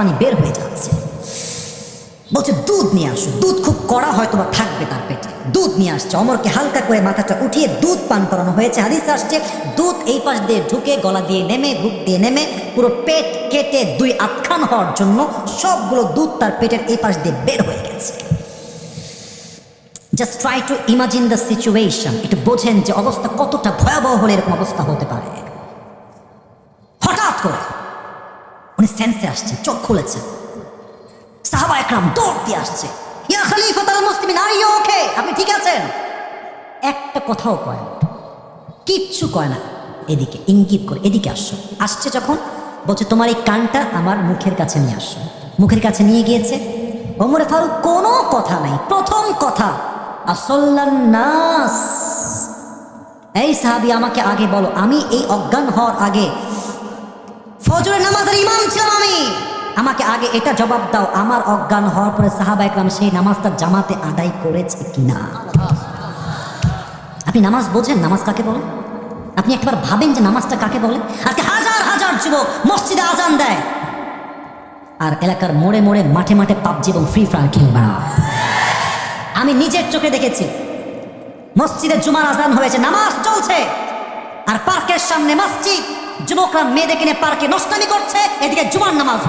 পানি বের হয়ে যাচ্ছে। বলছে দুধ নিয়ে আসো। দুধ খুব কড়া হয়তো বা থাকবে তার পেটে। দুধ নিয়ে আসছে। ওমরকে হালকা করে মাথাটা উঠিয়ে দুধ পান করানো হয়েছে। হাদিসে আসছে দুধ এই পাশ দিয়ে ঢুকে গলা দিয়ে নেমে বুক দিয়ে নেমে পুরো পেট কেটে দুই আধখান হওয়ার জন্য সবগুলো দুধ তার পেটের এই পাশ দিয়ে বের হয়ে গেছে। Just try to imagine the situation. একটু বোঝেন যে অবস্থা কতটা ভয়াবহ হলে এরকম অবস্থা হতে পারে। হঠাৎ করে উনি সেন্সে আসছে, চোখ খুলেছে। সাহাবা একরাম দৌড় দিয়ে আসছে, ইয়া খলিফাতুল মুসলিমিন, আর ইউ ওকে? আপনি ঠিক আছেন? একটা কথাও কয় না, কিচ্ছু কয় না। এদিকে ইঙ্গিত করে এদিকে আসছো। আসছে যখন বলছে তোমার এই কানটা আমার মুখের কাছে নিয়ে আসছো। মুখের কাছে নিয়ে গিয়েছে। ওমর ফারুক কোনো কথা নাই। প্রথম কথা, আসল্লান নাস, এই সাহাবী আমাকে আগে বলো, আমি এই অজ্ঞান হওয়ার আগে ফজরের নামাজের ইমাম ছিলাম আমি, আমাকে আগে এটা জবাব দাও, আমার অজ্ঞান হওয়ার পরে সাহাবা একরাম সেই নামাজটা জামাতে আদায় করেছে কিনা? আপনি নামাজ বোঝেন? নামাজ কাকে বলে? আপনি একবার ভাবেন যে নামাজটা কাকে বলে? আজকে হাজার হাজার যুবক মসজিদে আজান দেয় আর এলাকার মোড়ে মোড়ে মাঠে মাঠে পাবজি এবং ফ্রি ফায়ার খেলবে। আমি নিজের চোখে দেখেছি, মসজিদে জুমার আজান হয়েছে, নামাজ চলছে, আর পার্কের সামনে মসজিদ, যুবকরা মেয়েদের কিনে পার্কে নষ্টামি করছে, এদিকে জুমার নামাজ